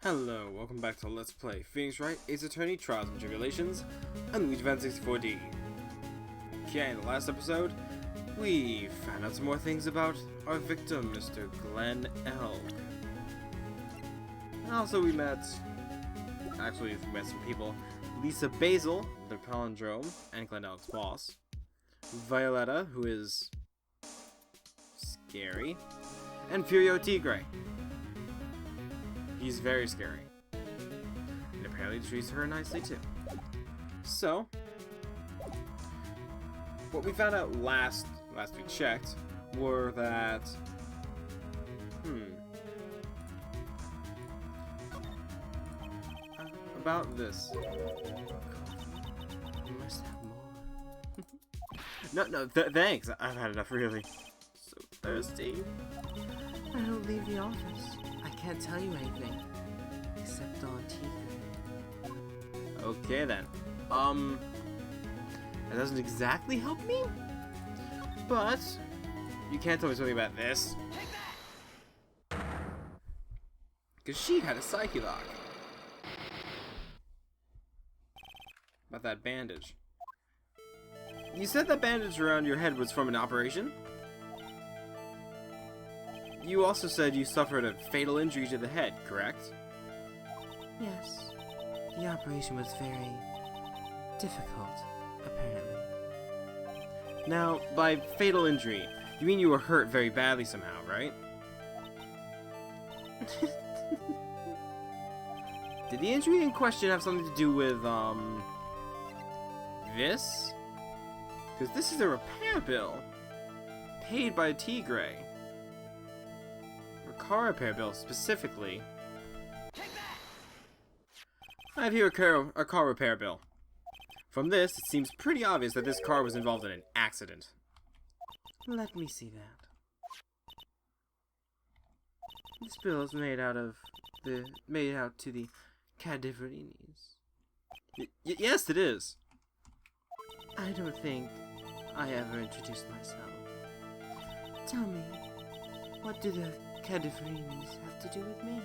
Hello, welcome back to Let's Play Phoenix Wright, Ace Attorney, Trials and Tribulations, and Luigi Band 64D. Okay, in the last episode, we found out some more things about our victim, Mr. Glenn Elk. And also we met some people. Lisa Basil, the palindrome, and Glenn Elk's boss. Violetta, who is scary. And Furio Tigre. He's very scary. And apparently treats her nicely too. So, what we found out last we checked were that about this. You must have more. no, thanks. I've had enough, really. So thirsty. I don't leave the office. I can't tell you anything. Except on TV. Okay then. That doesn't exactly help me. But you can't tell me something about this. Because she had a Psyche-lock. About that bandage. You said that bandage around your head was from an operation? You also said you suffered a fatal injury to the head, correct? Yes. The operation was very difficult, apparently. Now, by fatal injury, you mean you were hurt very badly somehow, right? Did the injury in question have something to do with, this? Because this is a repair bill. Paid by Tigre. A car repair bill, specifically. I have here a car repair bill. From this, it seems pretty obvious that this car was involved in an accident. Let me see that. This bill is made out to the Cadaverinis. Yes, it is. I don't think I ever introduced myself. Tell me, what do the Cadaverinis have to do with me?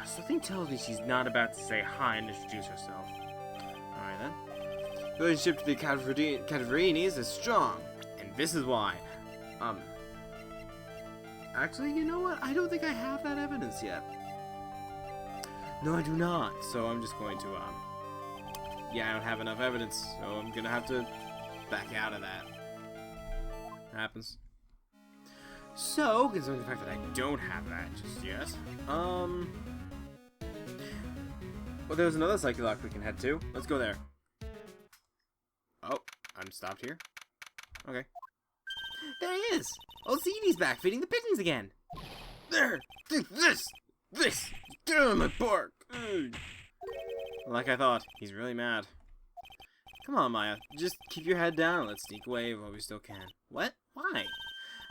Something tells me she's not about to say hi and introduce herself. Alright then. The relationship to the Cadaverinis is strong, and this is why. Actually, you know what? I don't think I have that evidence yet. No, I do not. So I'm just going to, yeah, I don't have enough evidence, so I'm gonna have to back out of that. Happens. So, considering the fact that I don't have that just yet, well, there's another Psyche-lock we can head to. Let's go there. Oh, I'm stopped here. Okay. There he is! Old Zeddy's back feeding the pigeons again! There! Take this! This! Get out of my park! Like I thought, he's really mad. Come on, Maya. Just keep your head down and let's sneak away while we still can. What? Why?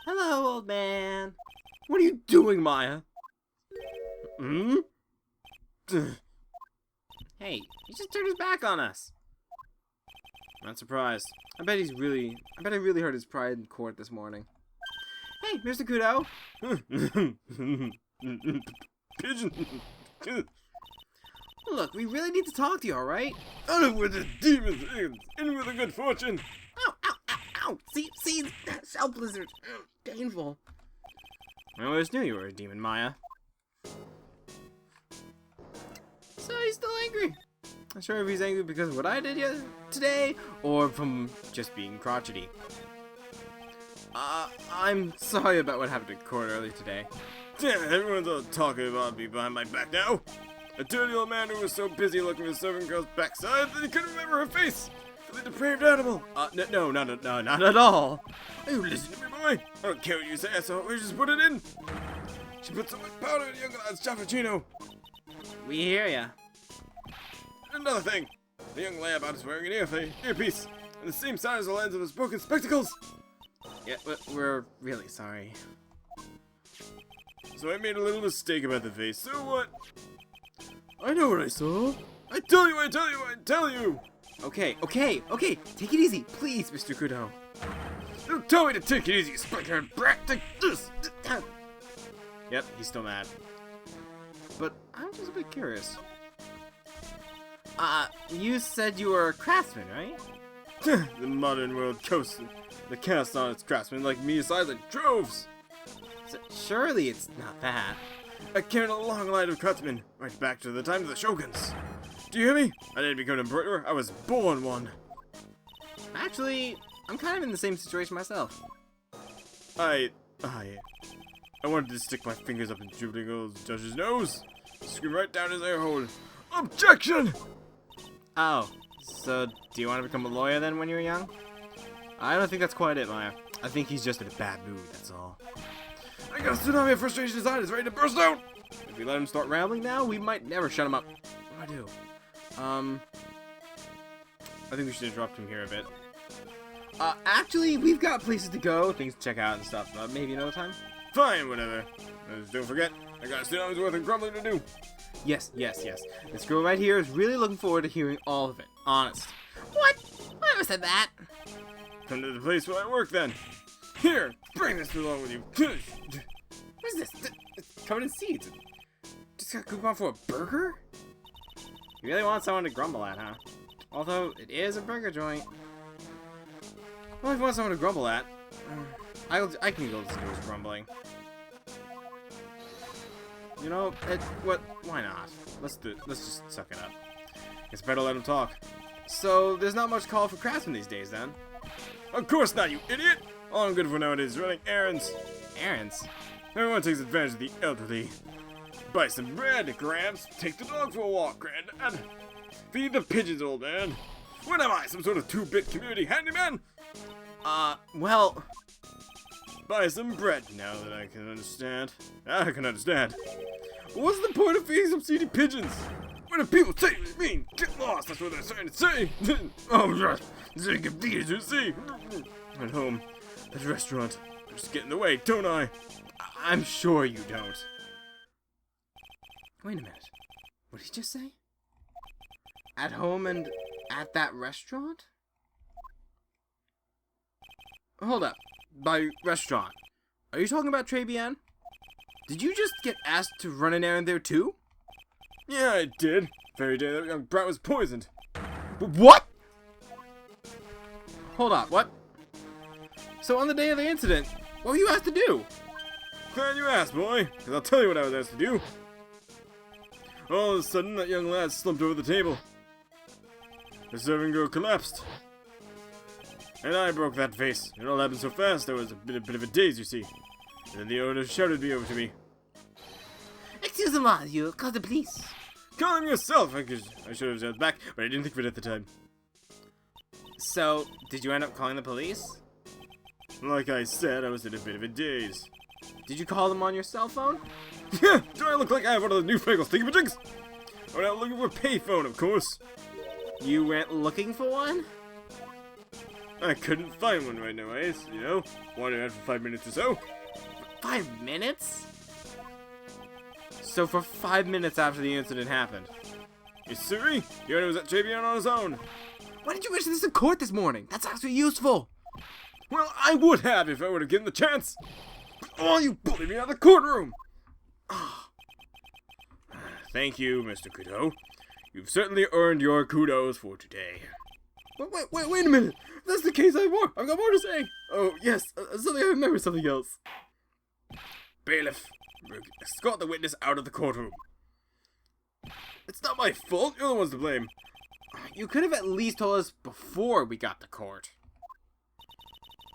Hello, old man! What are you doing, Maya? Hmm? Hey, he just turned his back on us. Not surprised. I bet I really hurt his pride in court this morning. Hey, Mr. Kudo. Pigeon. Look, we really need to talk to you, alright? Out of with the demons, in with a good fortune. Ow, ow, ow, ow. See, shell blizzard. Painful. I always knew you were a demon, Maya. So he's still angry. Not sure if he's angry because of what I did today, or from just being crotchety. I'm sorry about what happened in court earlier today. Damn, everyone's all talking about me behind my back now. A dirty old man who was so busy looking at the serving girl's backside that he couldn't remember her face. The depraved animal. No, not at all. Are you listening to me, boy? I don't care what you say, so we just put it in. She put so much powder in young lad's cappuccino. We hear ya. Another thing, the young layabout is wearing an earpiece, and the same size as the lens of his broken spectacles. Yeah, but we're really sorry. So I made a little mistake about the face, so what? I know what I saw. I tell you! Okay, take it easy, please, Mr. Kudo. Don't tell me to take it easy, spike-haired brat, take this! Yep, he's still mad. but I'm just a bit curious. You said you were a craftsman, right? The modern world coasts the cast on its craftsmen like me size like droves. Surely it's not that. I carried a long line of craftsmen, right back to the time of the shoguns. Do you hear me? I didn't become an embroiderer, I was born one. Actually, I'm kind of in the same situation myself. I wanted to stick my fingers up in Jupiter's judge's nose, scream right down his air hole. Objection! Oh, so do you want to become a lawyer then when you were young? I don't think that's quite it, Maya. I think he's just in a bad mood, that's all. I got a tsunami of frustration inside, it's ready to burst out! If we let him start rambling now, we might never shut him up. What do I do? I think we should interrupt him here a bit. Actually, we've got places to go, things to check out and stuff. Maybe another time? Fine, whatever. Just don't forget, I got a tsunami's worth of grumbling to do. Yes. This girl right here is really looking forward to hearing all of it. Honest. What? I never said that. Come to the place where I work then. Here, bring this along with you. What is this? It's covered in seeds. Just got a coupon for a burger? You really want someone to grumble at, huh? Although, it is a burger joint. Well, if you want someone to grumble at, I can go listen to his grumbling. You know, why not? Let's just suck it up. It's better let him talk. So, there's not much call for craftsmen these days, then? Of course not, you idiot! All I'm good for nowadays is running errands. Errands? Everyone takes advantage of the elderly. Buy some bread, Gramps. Take the dog for a walk, Granddad. Feed the pigeons, old man. What am I, some sort of 2-bit community handyman? Well... Buy some bread, now that I can understand. What's the point of feeding some seedy pigeons? What do people say what you mean? Get lost, that's what they're trying to say. Oh, right. They can feed it, you see. At home, at a restaurant. I just get in the way, don't I? I'm sure you don't. Wait a minute. What did he just say? At home and at that restaurant? Hold up. By restaurant, are you talking about Trebian? Did you just get asked to run an errand there too? Yeah, I did. Very day that young brat was poisoned. But what? Hold up, what? So on the day of the incident, what were you asked to do? Glad you asked, boy, because I'll tell you what I was asked to do. All of a sudden, that young lad slumped over the table. The serving girl collapsed. And I broke that vase. It all happened so fast, there was a bit of a daze, you see. And then the owner shouted me over to me. Excuse me, you call the police. Call him yourself, I should have said back, but I didn't think of it at the time. So, did you end up calling the police? Like I said, I was in a bit of a daze. Did you call them on your cell phone? Yeah, do I look like I have one of those newfangled thingy-majigs? I went out looking for a payphone, of course. You went looking for one? I couldn't find one right now, you know? Wandered out for 5 minutes or so. 5 minutes? So for 5 minutes after the incident happened? Yes, sirree. The owner was at Trebian on his own. Why did you mention this in court this morning? That's actually useful. Well, I would have if I would have given the chance. Oh, you bullied me out of the courtroom. Thank you, Mr. Kudo. You've certainly earned your kudos for today. Wait a minute. If that's the case, I've got more to say. Oh, yes. Suddenly I remember something else. Bailiff, escort the witness out of the courtroom. It's not my fault. You're the ones to blame. You could have at least told us before we got to court.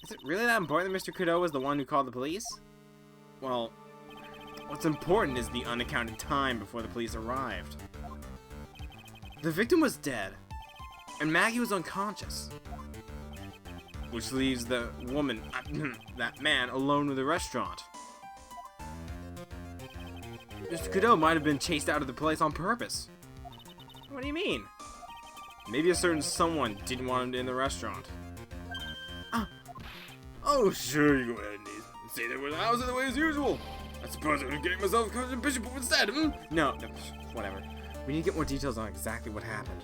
Is it really that important that Mr. Kudo was the one who called the police? Well, what's important is the unaccounted time before the police arrived. The victim was dead, and Maggie was unconscious. Which leaves the woman, that man, alone with the restaurant. Mr. Kudo might have been chased out of the place on purpose. What do you mean? Maybe a certain someone didn't want him in the restaurant. Oh, sure, you go ahead and say there was a house in the way as usual. I suppose I would have getting myself a bishop instead, No, whatever. We need to get more details on exactly what happened.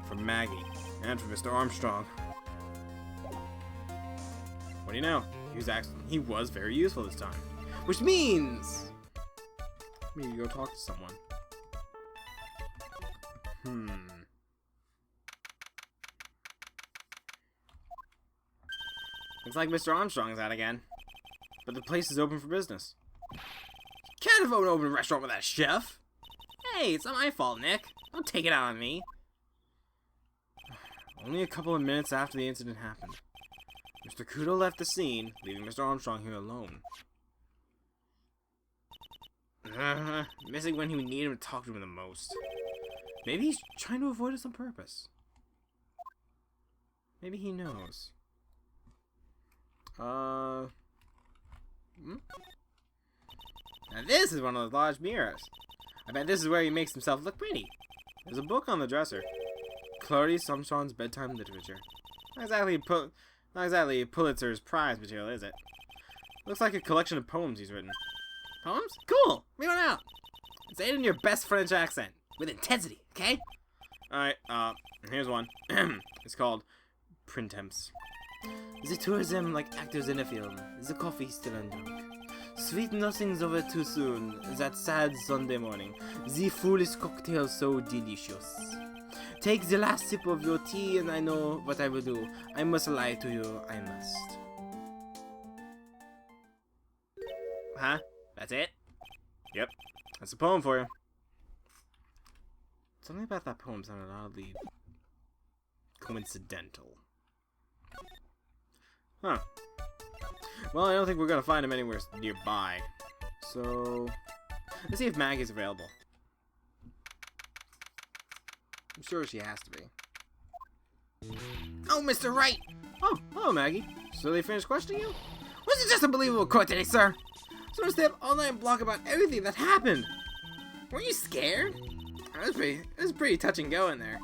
From Maggie, and from Mr. Armstrong. What do you know? He was very useful this time. Which means... Maybe go talk to someone. Looks like Mr. Armstrong is out again. But the place is open for business. Can't have an open restaurant without a chef! Hey, it's not my fault, Nick. Don't take it out on me. Only a couple of minutes after the incident happened, Mr. Kudo left the scene, leaving Mr. Armstrong here alone. Missing when he would need him to talk to him the most. Maybe he's trying to avoid us on purpose. Maybe he knows. Now this is one of those large mirrors. I bet this is where he makes himself look pretty. There's a book on the dresser. Clarice Armstrong's bedtime literature. Not exactly Pulitzer's prize material, is it? Looks like a collection of poems he's written. Poems? Cool! Read one out! Say it in your best French accent. With intensity, okay? Alright, here's one. It's called Printemps. The tourism like actors in a film. The coffee still undrunk. Sweet nothing's over too soon. That sad Sunday morning. The foolish cocktail so delicious. Take the last sip of your tea and I know what I will do. I must lie to you. I must. Huh? That's it? Yep. That's a poem for you. Something about that poem sounded oddly coincidental. Huh. Well, I don't think we're gonna find him anywhere nearby. So, let's see if Maggie's available. I'm sure she has to be. Oh, Mr. Wright! Oh, hello, Maggie. So they finished questioning you? Was it just a believable court today, sir? So to stay up all night and block about everything that happened. Were you scared? It was pretty touch and go in there.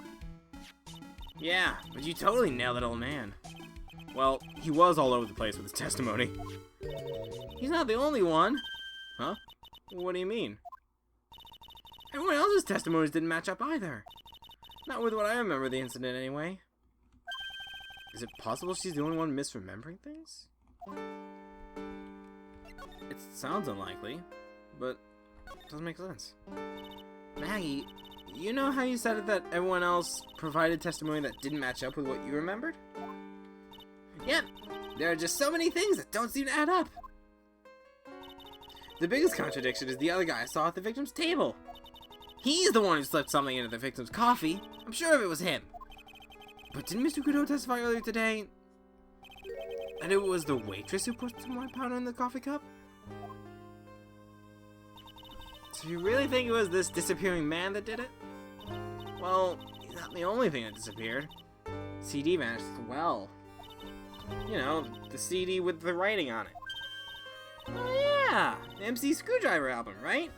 Yeah, but you totally nailed it, old man. Well, he was all over the place with his testimony. He's not the only one. Huh? What do you mean? Everyone else's testimonies didn't match up either. Not with what I remember of the incident, anyway. Is it possible she's the only one misremembering things? It sounds unlikely, but it doesn't make sense. Maggie, you know how you said it that everyone else provided testimony that didn't match up with what you remembered? Yep, there are just so many things that don't seem to add up. The biggest contradiction is the other guy I saw at the victim's table. He's the one who slipped something into the victim's coffee. I'm sure if it was him. But didn't Mr. Kudo testify earlier today that it was the waitress who put some white powder in the coffee cup? So you really think it was this disappearing man that did it? Well, he's not the only thing that disappeared. CD vanished as well. You know, the CD with the writing on it. Oh yeah, the MC Screwdriver album, right?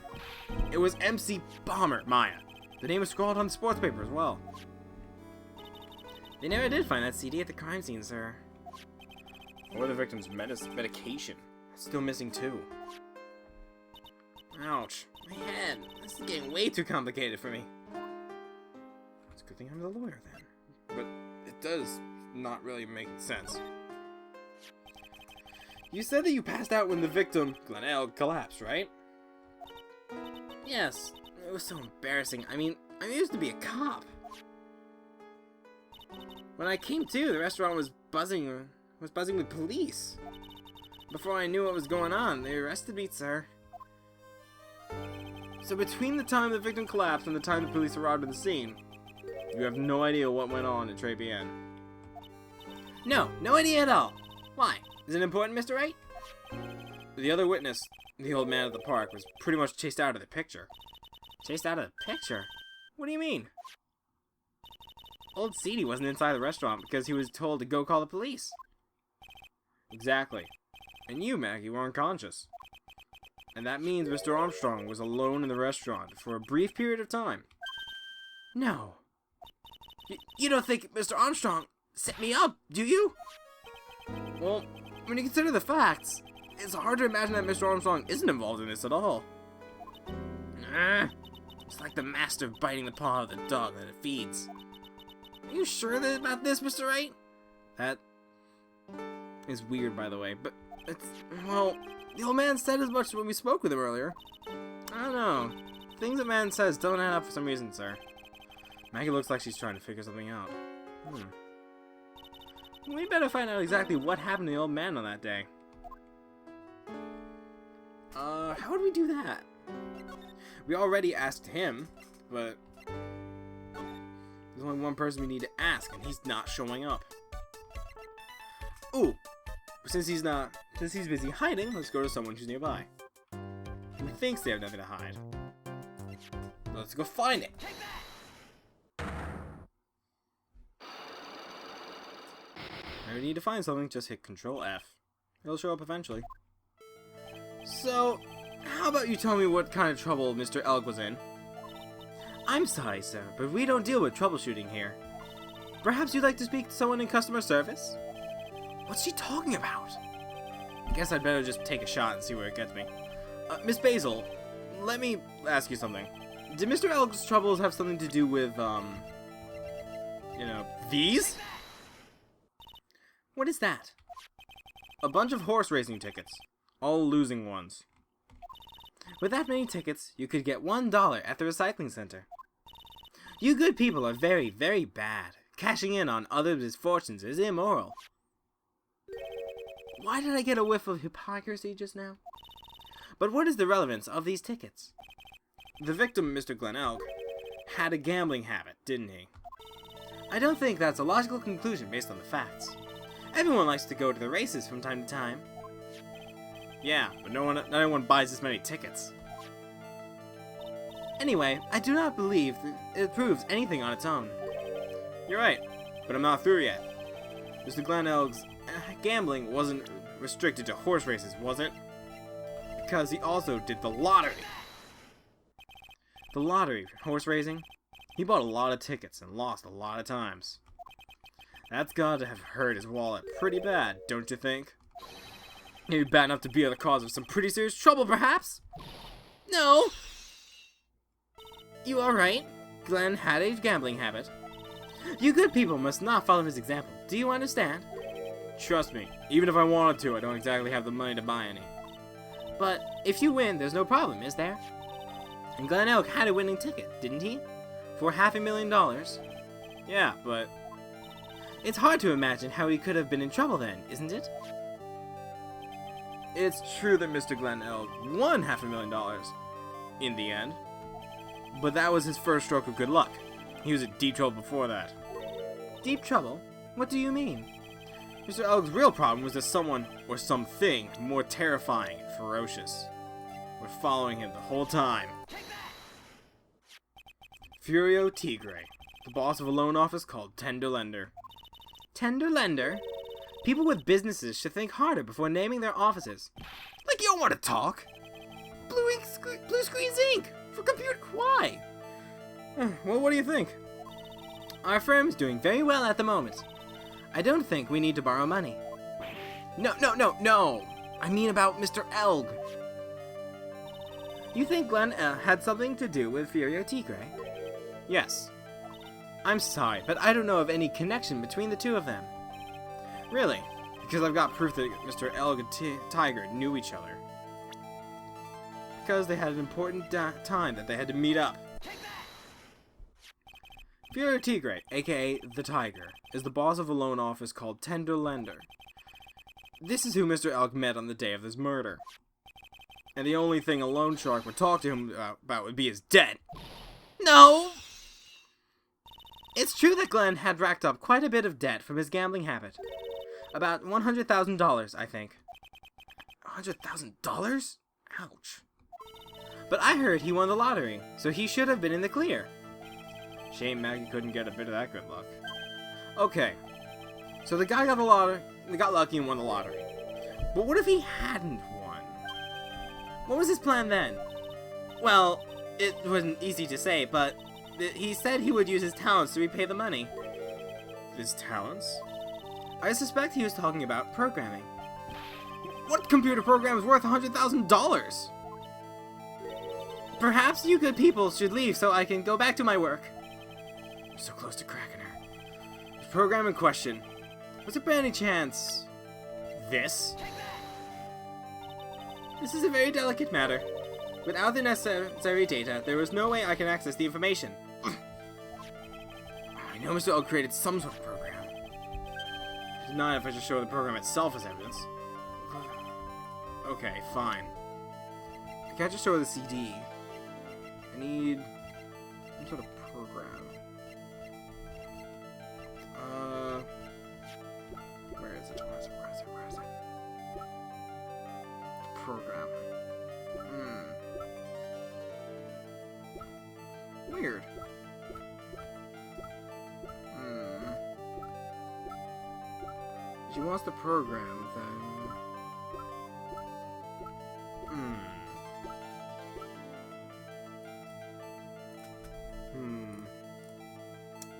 It was MC Bomber, Maya. The name was scrawled on the sports paper as well. They never did find that CD at the crime scene, sir. Or the victim's medication. Still missing too. Ouch. My head. This is getting way too complicated for me. It's a good thing I'm the lawyer then. But it does not really make sense. You said that you passed out when the victim, Glenelle, collapsed, right? Yes. It was so embarrassing. I mean, I used to be a cop. When I came to, the restaurant was buzzing with police. Before I knew what was going on, they arrested me, sir. So between the time the victim collapsed and the time the police arrived at the scene, you have no idea what went on at Très Bien. No idea at all. Why? Is it important, Mr. Wright? The other witness, the old man at the park, was pretty much chased out of the picture. Chased out of the picture? What do you mean? Old Seedy wasn't inside the restaurant because he was told to go call the police. Exactly. And you, Maggie, were unconscious. And that means Mr. Armstrong was alone in the restaurant for a brief period of time. No. You don't think Mr. Armstrong set me up, do you? Well, when you consider the facts, it's hard to imagine that Mr. Armstrong isn't involved in this at all. It's like the master biting the paw of the dog that it feeds. Are you sure about this, Mr. Wright? That is weird, by the way, but it's, well, the old man said as much when we spoke with him earlier. I don't know. Things that man says don't add up for some reason, sir. Maggie looks like she's trying to figure something out. We better find out exactly what happened to the old man on that day. How would we do that? We already asked him, but there's only one person we need to ask, and he's not showing up. Ooh, since he's busy hiding, let's go to someone who's nearby. Who thinks they have nothing to hide. Let's go find it. If you need to find something, just hit Control F. It'll show up eventually. So, how about you tell me what kind of trouble Mr. Elg was in? I'm sorry, sir, but we don't deal with troubleshooting here. Perhaps you'd like to speak to someone in customer service? What's she talking about? I guess I'd better just take a shot and see where it gets me. Miss Basil, let me ask you something. Did Mr. Elg's troubles have something to do with, these? What is that? A bunch of horse racing tickets. All losing ones. With that many tickets, you could get $1 at the recycling center. You good people are very, very bad. Cashing in on others' misfortunes is immoral. Why did I get a whiff of hypocrisy just now? But what is the relevance of these tickets? The victim, Mr. Glen Elg, had a gambling habit, didn't he? I don't think that's a logical conclusion based on the facts. Everyone likes to go to the races from time to time. Yeah, but not everyone buys this many tickets. Anyway, I do not believe that it proves anything on its own. You're right, but I'm not through yet. Mr. Glen Elg's gambling wasn't restricted to horse races, was it? Because he also did the lottery. The lottery, horse racing? He bought a lot of tickets and lost a lot of times. That's got to have hurt his wallet pretty bad, don't you think? Maybe bad enough to be the cause of some pretty serious trouble, perhaps? No! You alright? Glenn had a gambling habit. You good people must not follow his example. Do you understand? Trust me, even if I wanted to, I don't exactly have the money to buy any. But if you win, there's no problem, is there? And Glen Elg had a winning ticket, didn't he? For $500,000. Yeah, but it's hard to imagine how he could have been in trouble then, isn't it? It's true that Mr. Glen Elg won $500,000 in the end, but that was his first stroke of good luck. He was in deep trouble before that. Deep trouble? What do you mean? Mr. Elg's real problem was that someone, or something, more terrifying and ferocious were following him the whole time. Furio Tigre, the boss of a loan office called Tender Lender. Tender Lender? People with businesses should think harder before naming their offices. Like you don't want to talk! Blue Screens Inc. For computer... Why? Well, what do you think? Our firm's doing very well at the moment. I don't think we need to borrow money. No! I mean about Mr. Elg. You think Glen had something to do with Furio Tigre? Yes. I'm sorry, but I don't know of any connection between the two of them. Really? Because I've got proof that Mr. Elg and Tiger knew each other. Because they had an important time that they had to meet up. Furio Tigre, aka the Tiger, is the boss of a loan office called Tender Lender. This is who Mr. Elg met on the day of this murder. And the only thing a loan shark would talk to him about would be his debt. No! It's true that Glenn had racked up quite a bit of debt from his gambling habit. About $100,000, I think. $100,000? Ouch. But I heard he won the lottery, so he should have been in the clear. Shame Maggie couldn't get a bit of that good luck. Okay, so the guy got the lottery, got lucky and won the lottery. But what if he hadn't won? What was his plan then? Well, it wasn't easy to say, but he said he would use his talents to repay the money. His talents? I suspect he was talking about programming. What computer program is worth $100,000? Perhaps you good people should leave so I can go back to my work. I'm so close to cracking her. The program in question, was it by any chance this? This is a very delicate matter. Without the necessary data, there was no way I can access the information. I know Mr. Oak created some sort of program. It's not if I just show the program itself as evidence. Okay, fine. I can't just show her the CD. I need some sort of program. Where is it? Where is it? Where is it? Where is it? Program. Weird. If she wants the program, then...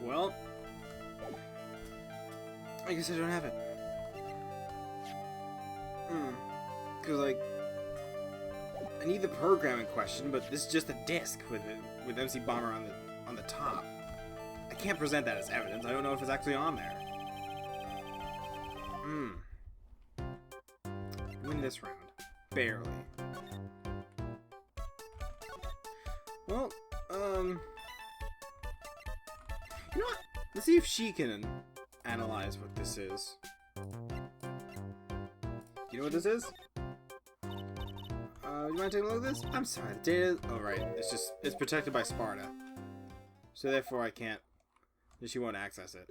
Well... I guess I don't have it. Because, like... I need the program in question, but this is just a disc with MC Bomber on the top. I can't present that as evidence. I don't know if it's actually on there. Win this round. Barely. Well, you know what? Let's see if she can analyze what this is. You know what this is? You want to take a look at this? I'm sorry, the data... Oh, right. It's protected by Sparta. So therefore I can't... She won't access it.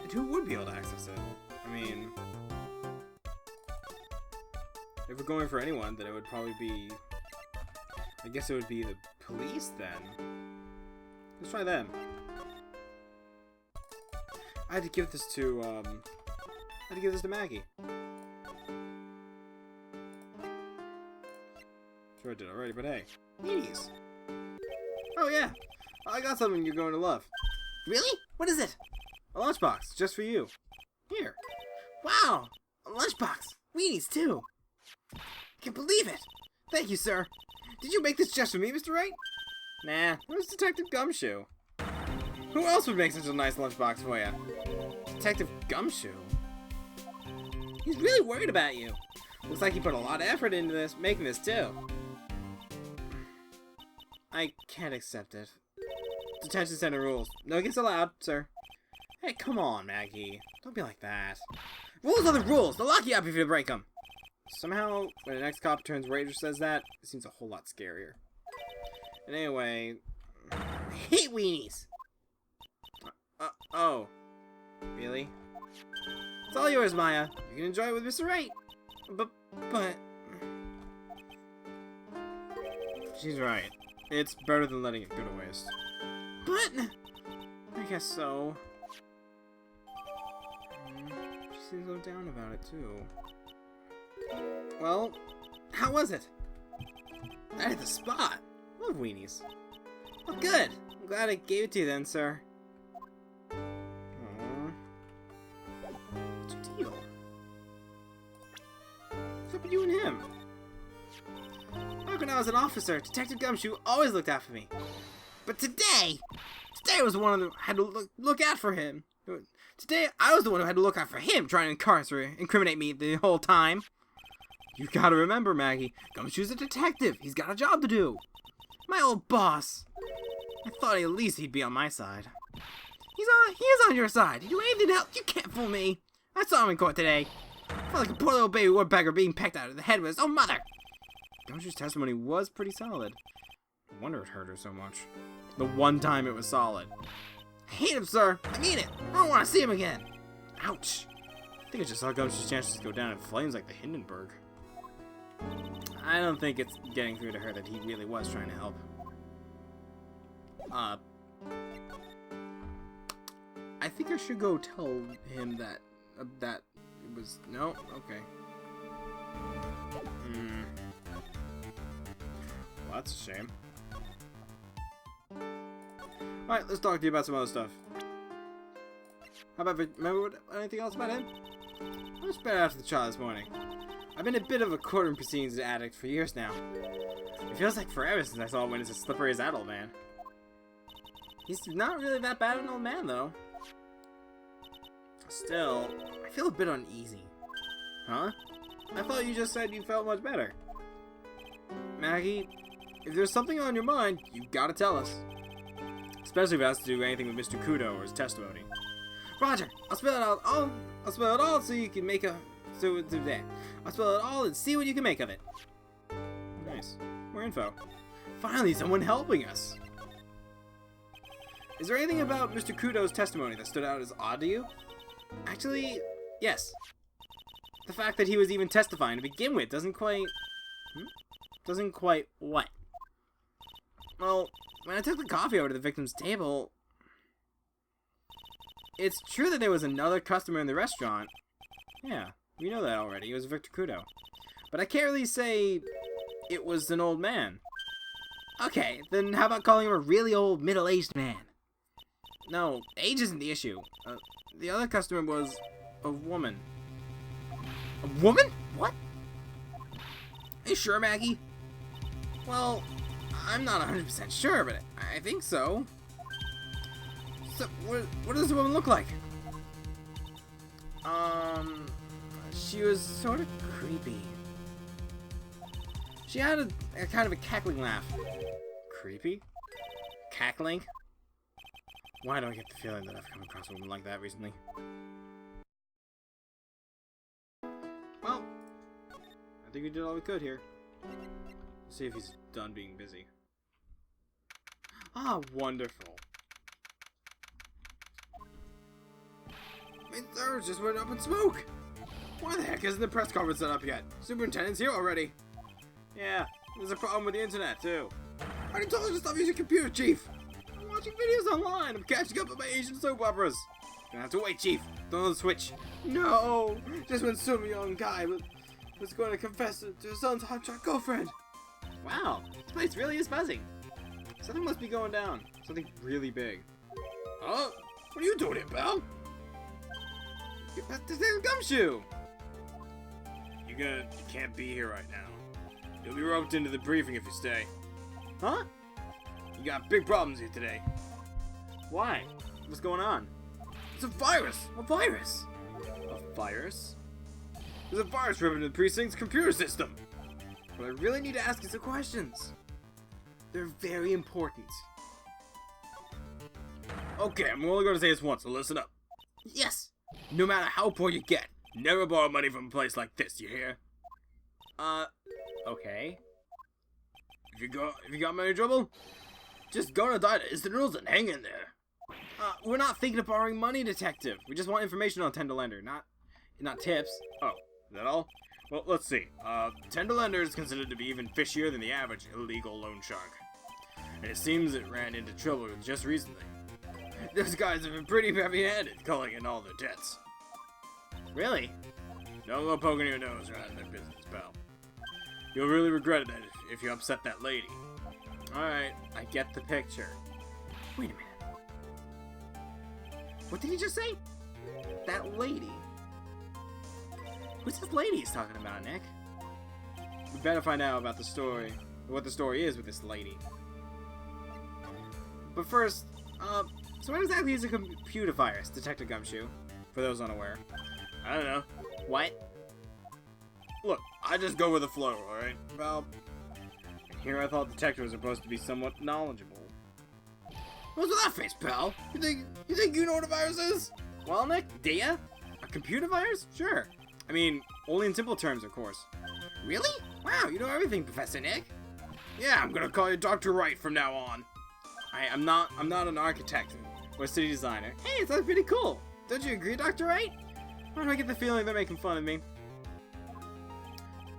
And who would be able to access it? I mean... If we're going for anyone, then it would probably be... I guess it would be the police, then. Let's try them. I had to give this to, Maggie. Sure I did already, but hey. Ladies! Oh yeah! I got something you're going to love. Really? What is it? A lunchbox, just for you. Here. Wow! A lunchbox! Weenies, too! I can't believe it! Thank you, sir. Did you make this just for me, Mr. Wright? Nah, it was Detective Gumshoe. Who else would make such a nice lunchbox for you? Detective Gumshoe? He's really worried about you. Looks like he put a lot of effort into this, making this too. I can't accept it. Detention center rules. No gifts allowed, sir. Hey, come on, Maggie. Don't be like that. Rules are the rules. They'll lock you up if you break them. Somehow, when an ex-cop turns Raider says that, it seems a whole lot scarier. And anyway... I hate weenies! Oh. Really? It's all yours, Maya. You can enjoy it with Mr. Wright. But... She's right. It's better than letting it go to waste. But... I guess so. She seems so down about it, too. Well, how was it? I hit the spot. Love weenies. Well, good. I'm glad I gave it to you then, sir. Aww. What's your deal? What's up with you and him? Back when I was an officer, Detective Gumshoe always looked out for me. But today was the one who had to look out for him. Today, I was the one who had to look out for him, trying to incriminate me the whole time. You gotta remember, Maggie, Gumshoe's a detective. He's got a job to do. My old boss. I thought at least he'd be on my side. He is on your side. He'd do anything to help. You can't fool me. I saw him in court today. I felt like a poor little baby woodpecker being pecked out of the head with his own mother. Gumshoe's testimony was pretty solid. No wonder it hurt her so much. The one time it was solid. I hate him, sir. I mean it. I don't want to see him again. Ouch. I think I just saw Gumshoe's chances go down in flames like the Hindenburg. I don't think it's getting through to her that he really was trying to help. I think I should go tell him that it was... No? Okay. Well, that's a shame. Alright, let's talk to you about some other stuff. How about... Remember anything else about him? I was better after the trial this morning. I've been a bit of a courtroom proceedings addict for years now. It feels like forever since I saw him when he's as slippery as that old man. He's not really that bad of an old man, though. Still, I feel a bit uneasy. Huh? I thought you just said you felt much better. Maggie, if there's something on your mind, you gotta tell us. Especially if it has to do anything with Mr. Kudo or his testimony. Roger, I'll spell it out. I'll spell it all so you can make a. I'll spell it all and see what you can make of it. Nice. More info. Finally, someone helping us. Is there anything about Mr. Kudo's testimony that stood out as odd to you? Actually, yes. The fact that he was even testifying to begin with doesn't quite... Doesn't quite what? Well, when I took the coffee over to the victim's table... It's true that there was another customer in the restaurant. Yeah, we know that already. It was Victor Kudo. But I can't really say it was an old man. Okay, then how about calling him a really old middle-aged man? No, age isn't the issue. The other customer was a woman. A woman? What? Are you sure, Maggie? Well, I'm not 100% sure, but I think so. So, what does the woman look like? She was sort of creepy. She had a kind of a cackling laugh. Creepy? Cackling? Why do I get the feeling that I've come across a woman like that recently? Well, I think we did all we could here. Let's see if he's done being busy. Ah, wonderful. My third just went up in smoke! Why the heck isn't the press conference set up yet? Superintendent's here already. Yeah, there's a problem with the internet too. I already told you to stop using your computer, Chief! I'm watching videos online. I'm catching up with my Asian soap operas. Gonna have to wait, Chief. Don't know the switch. No! Just when some young guy was going to confess to his son's hotshot girlfriend. Wow, this place really is buzzing. Something must be going down. Something really big. Oh, what are you doing here, pal? That's the gumshoe! You can't be here right now. You'll be roped into the briefing if you stay. Huh? You got big problems here today. Why? What's going on? It's a virus! A virus? A virus? There's a virus ripping into the precinct's computer system! But I really need to ask you some questions. They're very important. Okay, I'm only going to say this once, so listen up. Yes! No matter how poor you get, never borrow money from a place like this, you hear? Okay. If you got money trouble, just go to the instant rules and hang in there. We're not thinking of borrowing money, detective. We just want information on Tender Lender, not tips. Oh, is that all? Well, let's see. Tender Lender is considered to be even fishier than the average illegal loan shark. And it seems it ran into trouble just recently. Those guys have been pretty heavy-handed, calling in all their debts. Really? Don't go poking your nose around their business, pal. You'll really regret it if you upset that lady. Alright, I get the picture. Wait a minute. What did he just say? That lady? Who's this lady he's talking about, Nick? We better find out about the story, what the story is with this lady. But first, so what exactly is a computer virus, Detective Gumshoe? For those unaware. I don't know. What? Look, I just go with the flow, alright? Well, here I thought detectives were supposed to be somewhat knowledgeable. What's with that face, pal? You think you know what a virus is? Well, Nick, do ya? A computer virus? Sure. I mean, only in simple terms, of course. Really? Wow, you know everything, Professor Nick. Yeah, I'm gonna call you Dr. Wright from now on. I'm not an architect or a city designer. Hey, it sounds pretty cool. Don't you agree, Dr. Wright? Why do I get the feeling they're making fun of me?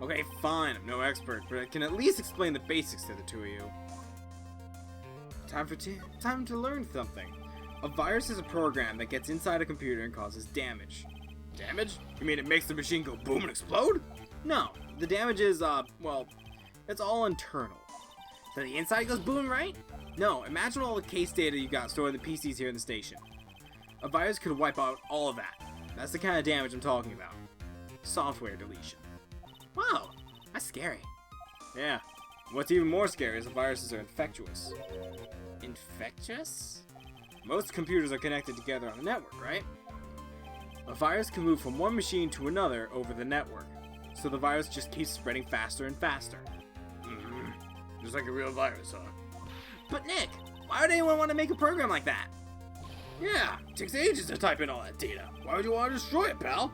Okay, fine, I'm no expert, but I can at least explain the basics to the two of you. Time to learn something. A virus is a program that gets inside a computer and causes damage. Damage? You mean it makes the machine go boom and explode? No, the damage is, well, it's all internal. So the inside goes boom, right? No, imagine all the case data you got stored in the PCs here in the station. A virus could wipe out all of that. That's the kind of damage I'm talking about. Software deletion. Wow, that's scary. Yeah. What's even more scary is that viruses are infectious. Infectious? Most computers are connected together on a network, right? A virus can move from one machine to another over the network. so the virus just keeps spreading faster and faster. Mm-hmm. Just like a real virus, huh? But Nick, why would anyone want to make a program like that? Yeah, it takes ages to type in all that data. Why would you want to destroy it, pal?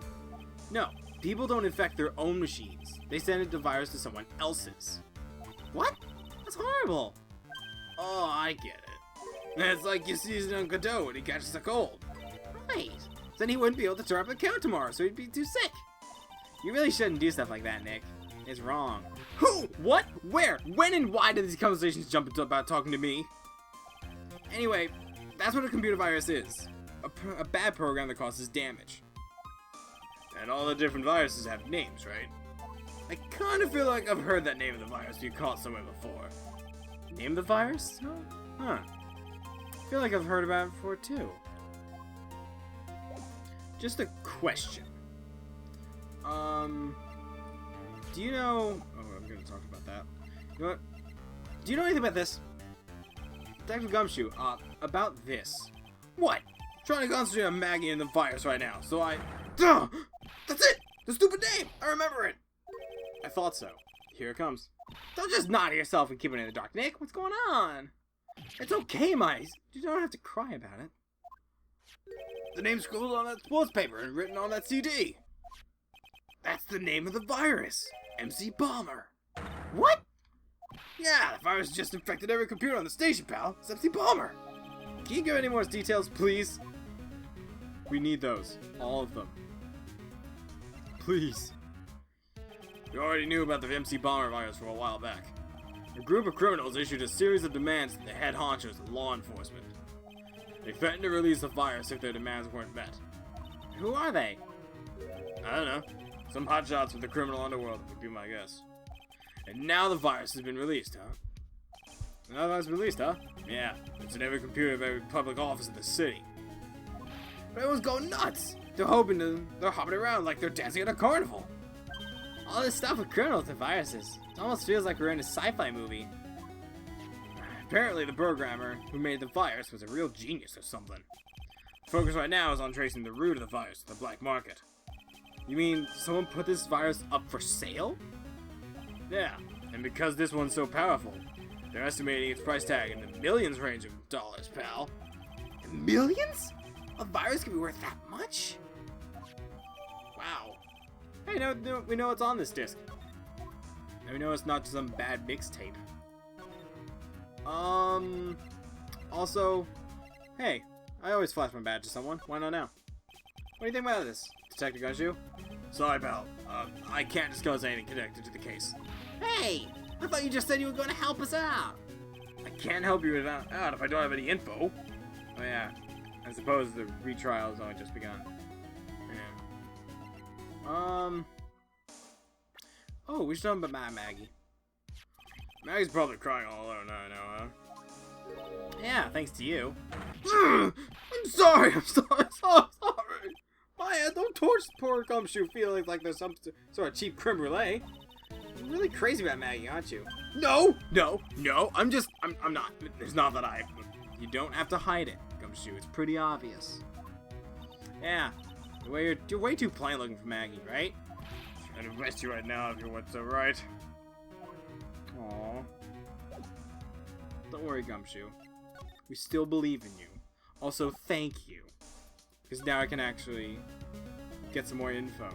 No, people don't infect their own machines. They send the virus to someone else's. What? That's horrible. Oh, I get it. It's like you season on Godot when he catches a cold. Right. Then he wouldn't be able to turn up the account tomorrow, so he'd be too sick. You really shouldn't do stuff like that, Nick. It's wrong. Who? What? Where? When and why did these conversations jump into about talking to me? Anyway, that's what a computer virus is. A bad program that causes damage. And all the different viruses have names, right? I kind of feel like I've heard that name of the virus you caught somewhere before. Name the virus? Huh. I feel like I've heard about it before, too. Just a question. Do you know... Oh, I'm gonna talk about that. You know what? Do you know anything about this? Dr. Gumshoe, about this. What? Trying to concentrate on Maggie and the virus right now, so I... Duh! That's it! The stupid name! I remember it! I thought so. Here it comes. Don't just nod to yourself and keep it in the dark, Nick. What's going on? It's okay, Mice. You don't have to cry about it. The name's scribbled on that sports paper and written on that CD. That's the name of the virus. MC Bomber. What? Yeah, the virus just infected every computer on the station, pal. It's MC Bomber. Can you give any more details, please? We need those. All of them. Please. You already knew about the MC Bomber virus for a while back. A group of criminals issued a series of demands to the head honchos of law enforcement. They threatened to release the virus if their demands weren't met. Who are they? I don't know. Some hotshots with the criminal underworld would be my guess. And now the virus has been released, huh? Now the virus released, huh? Yeah, it's in every computer of every public office in the city. But everyone's going nuts! They're hopping around like they're dancing at a carnival. All this stuff with criminals and viruses. It almost feels like we're in a sci-fi movie. Apparently the programmer who made the virus was a real genius or something. The focus right now is on tracing the root of the virus to the black market. You mean someone put this virus up for sale? Yeah, and because this one's so powerful, they're estimating its price tag in the millions range of dollars, pal. Millions? A virus can be worth that much? Wow. Hey, we know what's on this disc. And we know it's not just some bad mixtape. Also, hey, I always flash my badge to someone. Why not now? What do you think about this, Detective Gumshoe? Sorry, pal. I can't discuss anything connected to the case. Hey! I thought you just said you were going to help us out. I can't help you out if I don't have any info. Oh yeah, I suppose the retrial has only just begun. Yeah. Oh, we should talk about Maggie. Maggie's probably crying all alone now, huh? Yeah, thanks to you. I'm sorry. Maya, don't torch poor Gumshoe feeling like there's some sort of cheap creme brulee. You're really crazy about Maggie, aren't you? No, I'm not. It's not that I... You don't have to hide it, Gumshoe. It's pretty obvious. Yeah, you're way too plain looking for Maggie, right? I'd arrest you right now if you weren't so right. Aww. Don't worry, Gumshoe. We still believe in you. Also, thank you. Because now I can actually get some more info.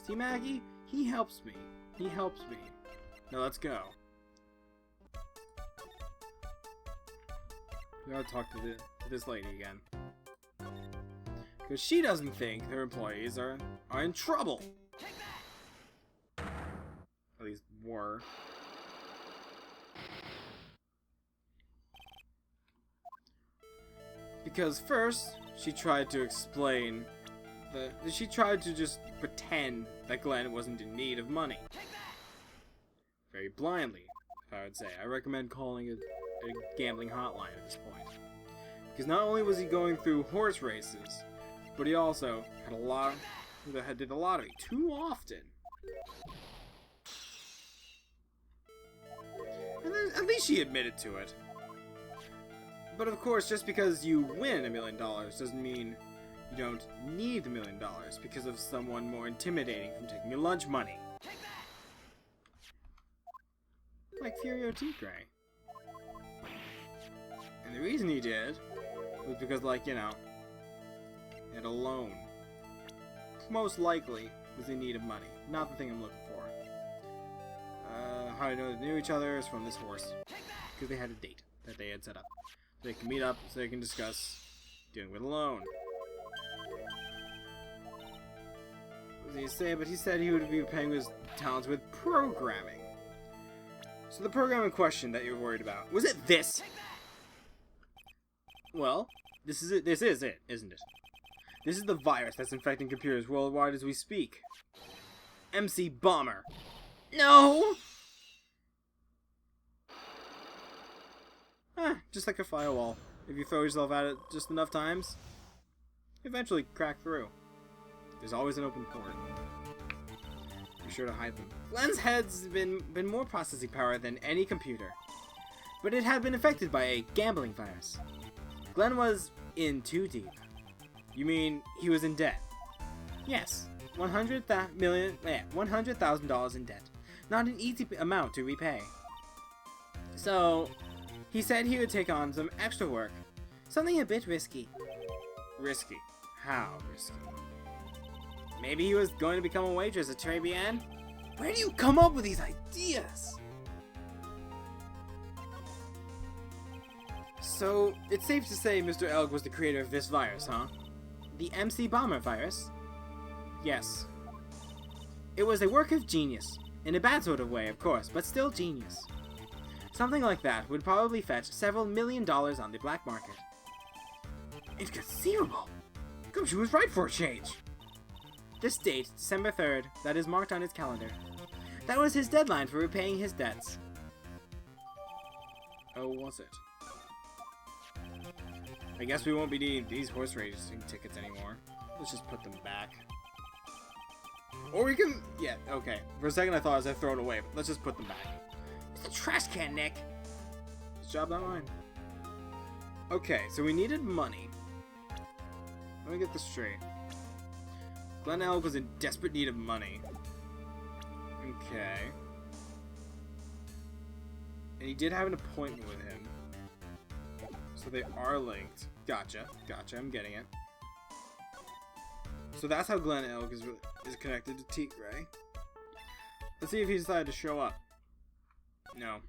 See, Maggie? He helps me. He helps me. Now let's go. We gotta talk to this lady again. Because she doesn't think their employees are in trouble. At least were. Because first, she tried to explain she tried to just pretend that Glenn wasn't in need of money. Very blindly, I would say. I recommend calling it a gambling hotline at this point. Because not only was he going through horse races, but he also did a lottery too often. And then, at least she admitted to it. But of course, just because you win $1 million doesn't mean You don't need the $1 million because of someone more intimidating from taking your lunch money. Like Furio Tigre. And the reason he did was because, like, you know, he had a loan. Most likely was in need of money. Not the thing I'm looking for. How I know they knew each other is from this horse. Because they had a date that they had set up. So they can meet up so they can discuss dealing with a loan. What did he say? But he said he would be paying his talents with programming. So the program in question that you're worried about, was it this? Well, this is it. This is it, isn't it? This is the virus that's infecting computers worldwide as we speak. MC Bomber. No! Just like a firewall. If you throw yourself at it just enough times, you eventually crack through. There's always an open port. Be sure to hide them. Glenn's head's been more processing power than any computer. But it had been affected by a gambling virus. Glenn was in too deep. You mean he was in debt? Yes. $100,000 in debt. Not an easy amount to repay. So, he said he would take on some extra work. Something a bit risky. Risky? How risky? Maybe he was going to become a waitress at Trebian? Where do you come up with these ideas? So, it's safe to say Mr. Elg was the creator of this virus, huh? The MC Bomber virus? Yes. It was a work of genius. In a bad sort of way, of course, but still genius. Something like that would probably fetch several $1 million on the black market. Inconceivable! Gumshoe was right for a change! This date, December 3rd, that is marked on his calendar. That was his deadline for repaying his debts. Oh, was it? I guess we won't be needing these horse racing tickets anymore. Let's just put them back. Or we can... Yeah, okay. For a second I thought I was going to throw it away, but let's just put them back. It's a trash can, Nick! His job, not mine. Okay, so we needed money. Let me get this straight. Glenn Elg was in desperate need of money. Okay. And he did have an appointment with him. So they are linked. Gotcha. Gotcha, I'm getting it. So that's how Glenn Elg is connected to Tigre. Let's see if he decided to show up. No.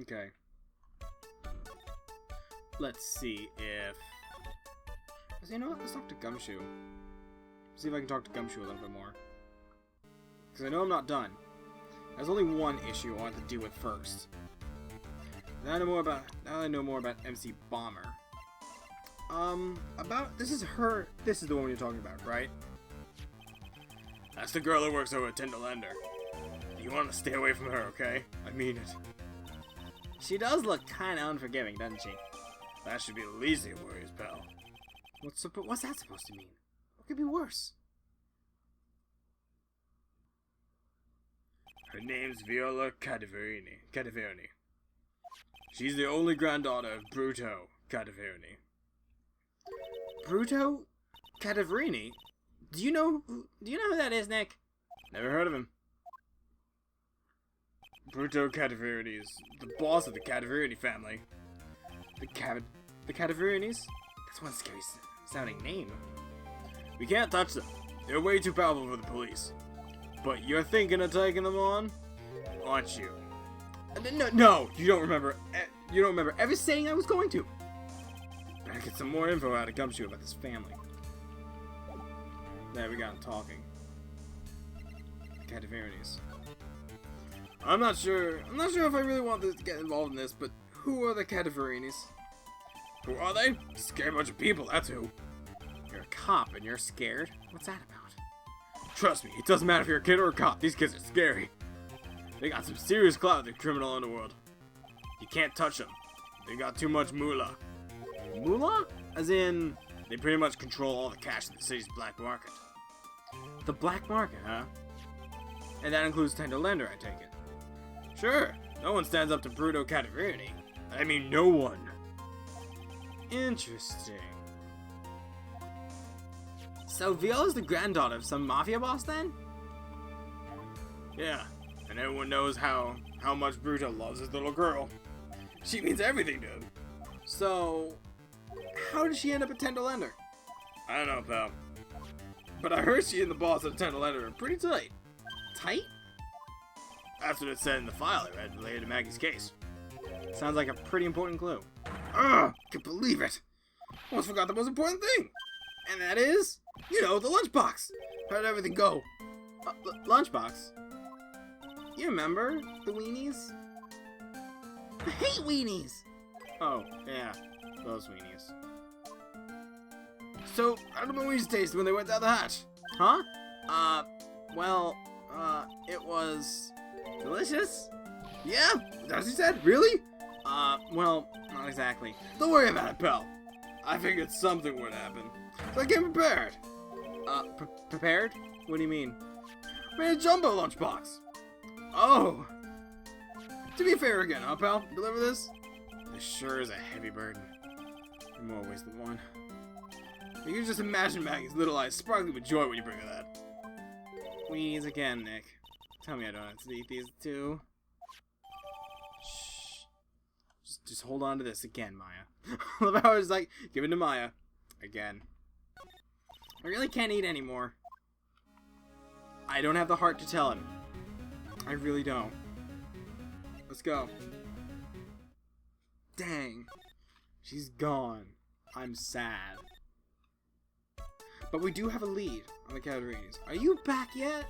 Okay. Let's see if... You know what? Let's talk to Gumshoe. See if I can talk to Gumshoe a little bit more. Because I know I'm not done. There's only one issue I want to deal with first. Now I know more about MC Bomber. This is the one you're talking about, right? That's the girl that works over at Tindalender. You want to stay away from her, okay? I mean it. She does look kinda unforgiving, doesn't she? That should be the least of your worries, pal. What's that supposed to mean? What could be worse? Her name's Viola Cadaverni. She's the only granddaughter of Bruto Cadaverni. Bruto Cadaverni? Do you know who that is, Nick? Never heard of him. Bruto Cadaverni is the boss of the Cadaverni family. The Cadavernis? That's one scary sounding name. We can't touch them. They're way too powerful for the police. But you're thinking of taking them on? Aren't you? No, you don't remember ever saying I was going to. Better get some more info out of Gumshoe about this family. There we got him talking. Cadavernis. I'm not sure if I really want to get involved in this, but who are the Cadavernis? Who are they? Scary bunch of people, that's who. You're a cop and you're scared? What's that about? Trust me, it doesn't matter if you're a kid or a cop, these kids are scary. They got some serious clout in the criminal underworld. You can't touch them. They got too much moolah. Moolah? As in, they pretty much control all the cash in the city's black market. The black market, huh? And that includes Tindalender, I take it. Sure, no one stands up to Bruto Cadaverni. I mean, no one. Interesting. So Viola's the granddaughter of some mafia boss then? Yeah, and everyone knows how much Bruto loves his little girl. She means everything to him. So, how did she end up at Tendal Ender? I don't know, pal. But I heard she and the boss at Tendal Ender are pretty tight. Tight? That's what it said in the file I read related to Maggie's case. Sounds like a pretty important clue. Ugh, can't believe it. Almost forgot the most important thing. And that is? You know, the lunchbox. How'd everything go? Lunchbox? You remember the weenies? I hate weenies! Oh, yeah, those weenies. So, how did the weenies taste when they went down the hatch? Huh? It was delicious? Yeah? That's what you said? Really? Well, not exactly. Don't worry about it, pal. I figured something would happen. So I came prepared. Prepared? What do you mean? Made a jumbo lunchbox. Oh! Do me a favor again, huh, pal? Deliver this? This sure is a heavy burden. In more ways than one. You can just imagine Maggie's little eyes sparkling with joy when you bring her that. Weenies again, Nick. Tell me I don't have to eat these too. Shh. Just hold on to this again, Maya. I love how I was like, give it to Maya. Again. I really can't eat anymore. I don't have the heart to tell him. I really don't. Let's go. Dang. She's gone. I'm sad. But we do have a lead on the Catarines. Are you back yet?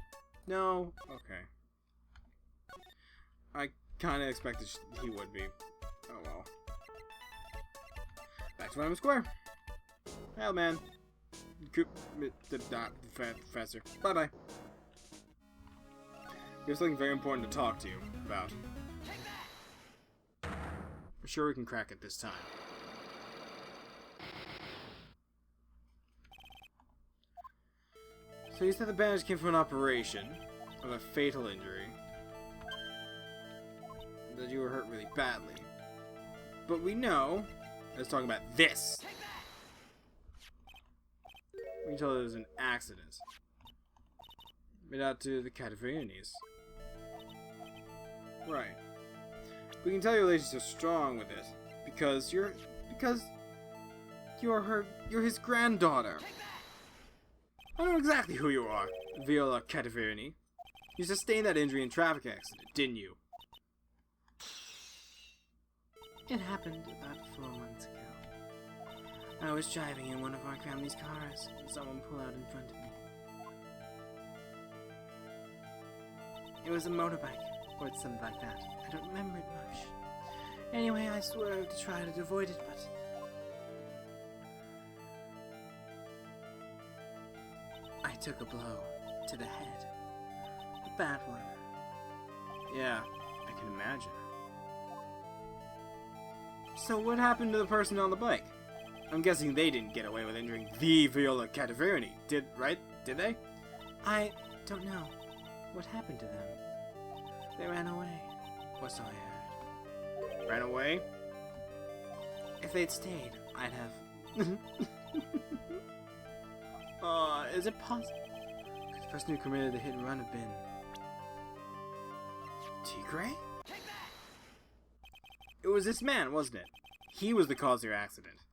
No? Okay. I kind of expected he would be. Oh well. Back to Random Square. Hell, man. Professor. Bye-bye. There's something very important to talk to you about. I'm sure we can crack it this time. So you said the bandage came from an operation of a fatal injury. That you were hurt really badly. But we know, let's talk about this. We can tell it was an accident. Made out to the Cataverians. Right. We can tell your relations are strong with it. Because you're his granddaughter. I know exactly who you are, Viola Cataverini. You sustained that injury in a traffic accident, didn't you? It happened about 4 months ago. I was driving in one of our family's cars, and someone pulled out in front of me. It was a motorbike, or something like that. I don't remember it much. Anyway, I swerved to try to avoid it, but... I took a blow to the head. A bad one. Yeah, I can imagine. So what happened to the person on the bike? I'm guessing they didn't get away with injuring the Viola Cataverini, did they? I don't know. What happened to them? They ran away. What's all I heard? Ran away? If they'd stayed, I'd have... is it possible? Could the person who committed the hit and run have been... Tigray? It was this man, wasn't it? He was the cause of your accident.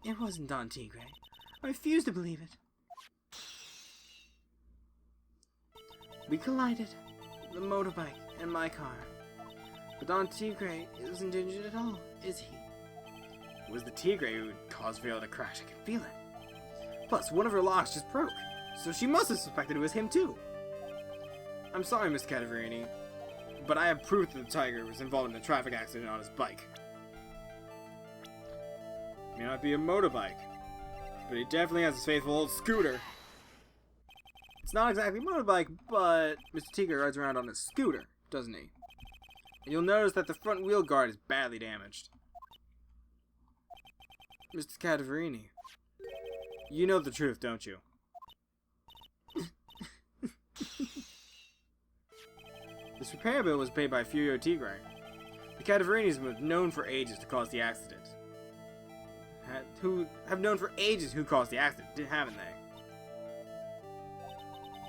It wasn't Don Tigray. I refuse to believe it. We collided. The motorbike and my car. But Don Tigray isn't injured at all, is he? It was the Tigray who caused Viola to crash. I can feel it. Plus, one of her locks just broke, so she must have suspected it was him too. I'm sorry, Miss Cataverini, but I have proof that the tiger was involved in a traffic accident on his bike. It may not be a motorbike, but he definitely has his faithful old scooter. It's not exactly a motorbike, but Mr. Tigray rides around on a scooter, doesn't he? And you'll notice that the front wheel guard is badly damaged. Mr. Cataverini, you know the truth, don't you? This repair bill was paid by Furio Tigray. The Cataverinis were known for ages to cause the accident. who have known for ages who caused the accident, haven't they?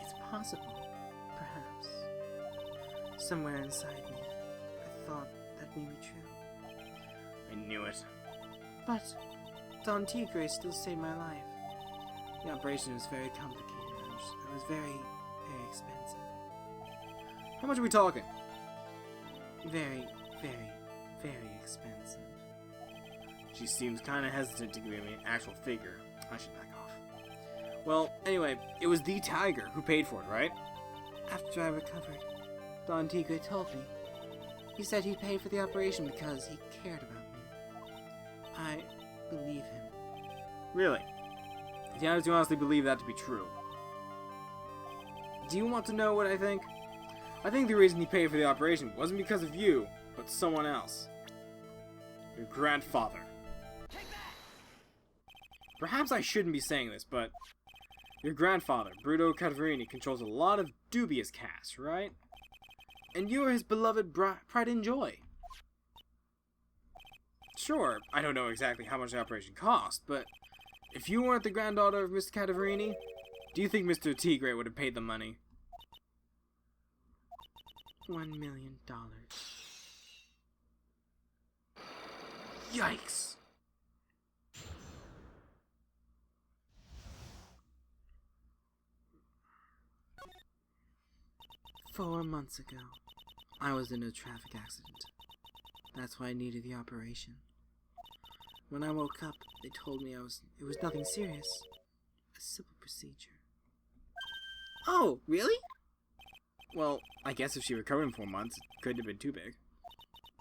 It's possible, perhaps. Somewhere inside me, I thought that may be true. I knew it. But Don Tigre still saved my life. The operation was very complicated. It was very, very expensive. How much are we talking? Very, very, very expensive. She seems kind of hesitant to give me an actual figure. I should back off. Well, anyway, it was the tiger who paid for it, right? After I recovered, Don Tigre told me. He said he paid for the operation because he cared about me. I believe him. Really? Do you honestly believe that to be true? Do you want to know what I think? I think the reason he paid for the operation wasn't because of you, but someone else. Your grandfather. Perhaps I shouldn't be saying this, but your grandfather, Bruto Cataverini, controls a lot of dubious casts, right? And you are his beloved pride and joy. Sure, I don't know exactly how much the operation cost, but if you weren't the granddaughter of Mr. Cataverini, do you think Mr. Tigre would have paid the money? $1 million. Yikes! "4 months ago, I was in a traffic accident. That's why I needed the operation. When I woke up, they told me it was nothing serious. A simple procedure." Oh, really? Well, I guess if she recovered in 4 months, it couldn't have been too big.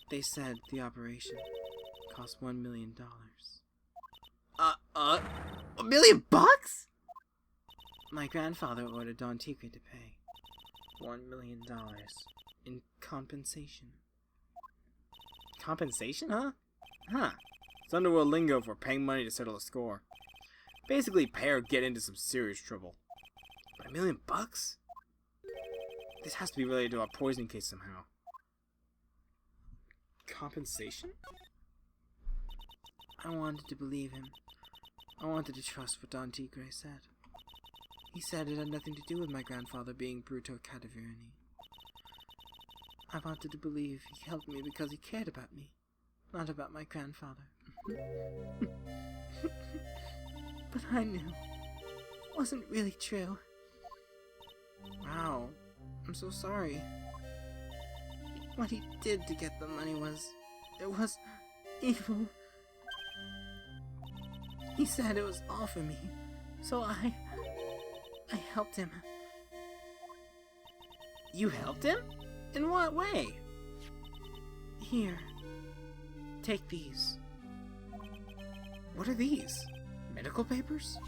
They said the operation cost $1 million. $1 million bucks? My grandfather ordered Don Tigre to pay $1 million in compensation. Compensation, huh? Huh. It's underworld lingo for paying money to settle a score. Basically, pay or get into some serious trouble. But $1 million bucks? This has to be related to a poisoning case somehow. Compensation? I wanted to believe him. I wanted to trust what Don Tigre said. He said it had nothing to do with my grandfather being Bruto Cataverini. I wanted to believe he helped me because he cared about me, not about my grandfather. But I knew it wasn't really true. Wow, I'm so sorry. What he did to get the money was evil. He said it was all for me, so I helped him. You helped him? In what way? Here, take these. What are these? Medical papers?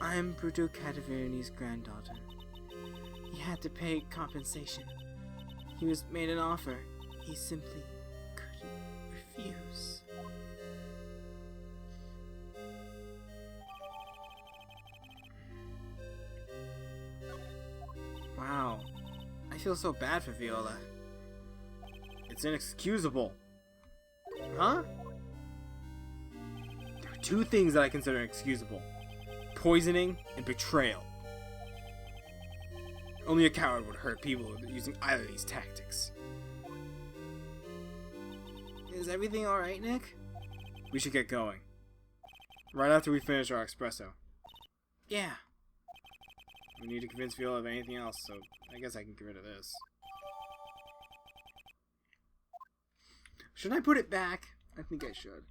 I'm Bruto Cataverini's granddaughter. He had to pay compensation. He was made an offer he simply couldn't refuse. Wow. I feel so bad for Viola. It's inexcusable. Huh? There are 2 things that I consider inexcusable. Poisoning and betrayal. Only a coward would hurt people using either of these tactics. Is everything alright, Nick? We should get going. Right after we finish our espresso. Yeah. We need to convince Viola of anything else, so I guess I can get rid of this. Should I put it back? I think I should.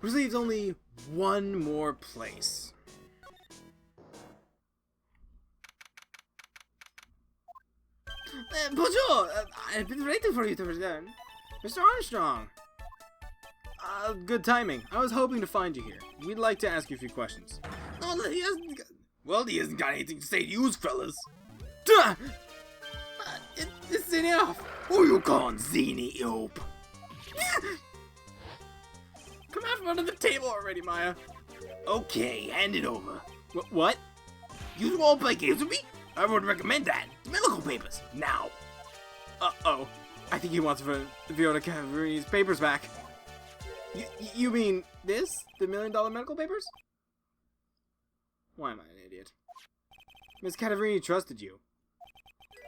Which leaves only one more place. Bonjour! I've been waiting for you to return. Mr. Armstrong! Good timing. I was hoping to find you here. We'd like to ask you a few questions. Oh, he hasn't got anything to say to you, fellas. It's enough. Who you calling Zini, Ope? Come out from under the table already, Maya. Okay, hand it over. What? You won't play games with me? I would recommend that. Medical papers, now. Uh-oh. I think he wants Viola Cavarini's papers back. You mean this? The $1 million medical papers? Why am I an idiot? Miss Cataverini trusted you.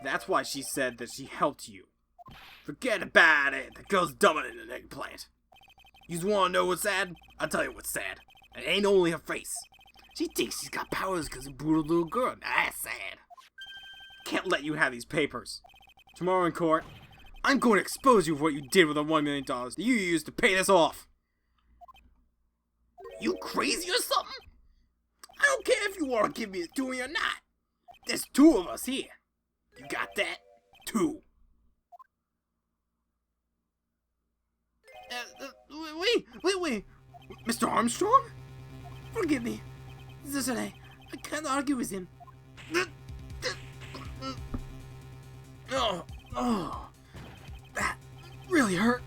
That's why she said that she helped you. Forget about it. The girl's dumber than an eggplant. You wanna know what's sad? I'll tell you what's sad. It ain't only her face. She thinks she's got powers because of a brutal little girl. Now that's sad. Can't let you have these papers. Tomorrow in court, I'm going to expose you for what you did with the $1 million that you used to pay this off. You crazy or something? I don't care if you want to give me a 2 or not. There's 2 of us here. You got that? 2. Wait. Mr. Armstrong? Forgive me. I can't argue with him. Oh, that really hurt.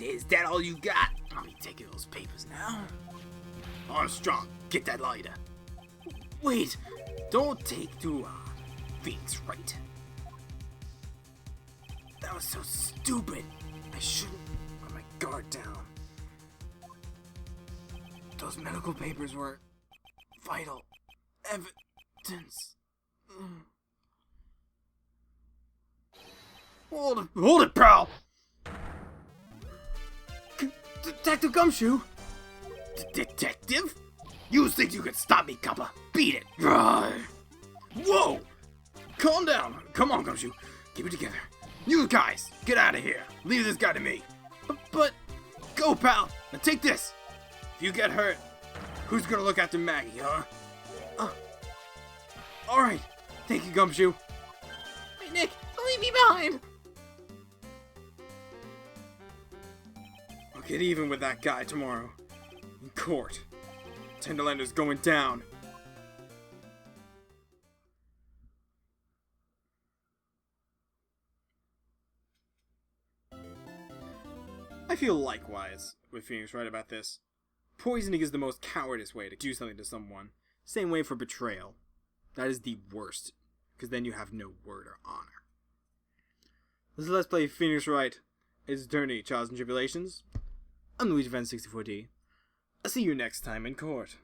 Is that all you got? I'll be taking those papers now. Armstrong, get that lighter. Wait, don't take too things right. That was so stupid. I shouldn't let my guard down. Those medical papers were vital evidence. Hold it, pal! Detective Gumshoe? Detective? You think you could stop me, Kappa? Beat it! Whoa! Calm down. Come on, Gumshoe. Keep it together. You guys, get out of here. Leave this guy to me. But go, pal. Now take this. If you get hurt, who's gonna look after Maggie, huh? Alright. Thank you, Gumshoe. Wait, Nick, don't leave me behind. I'll get even with that guy tomorrow. In court. Tenderlander's going down. I feel likewise with Phoenix Wright about this. Poisoning is the most cowardice way to do something to someone. Same way for betrayal. That is the worst, because then you have no word or honor. This is Let's Play Phoenix Wright, His Eternity, Trials and Tribulations. I'm Luigi Fan 64D. I'll see you next time in court.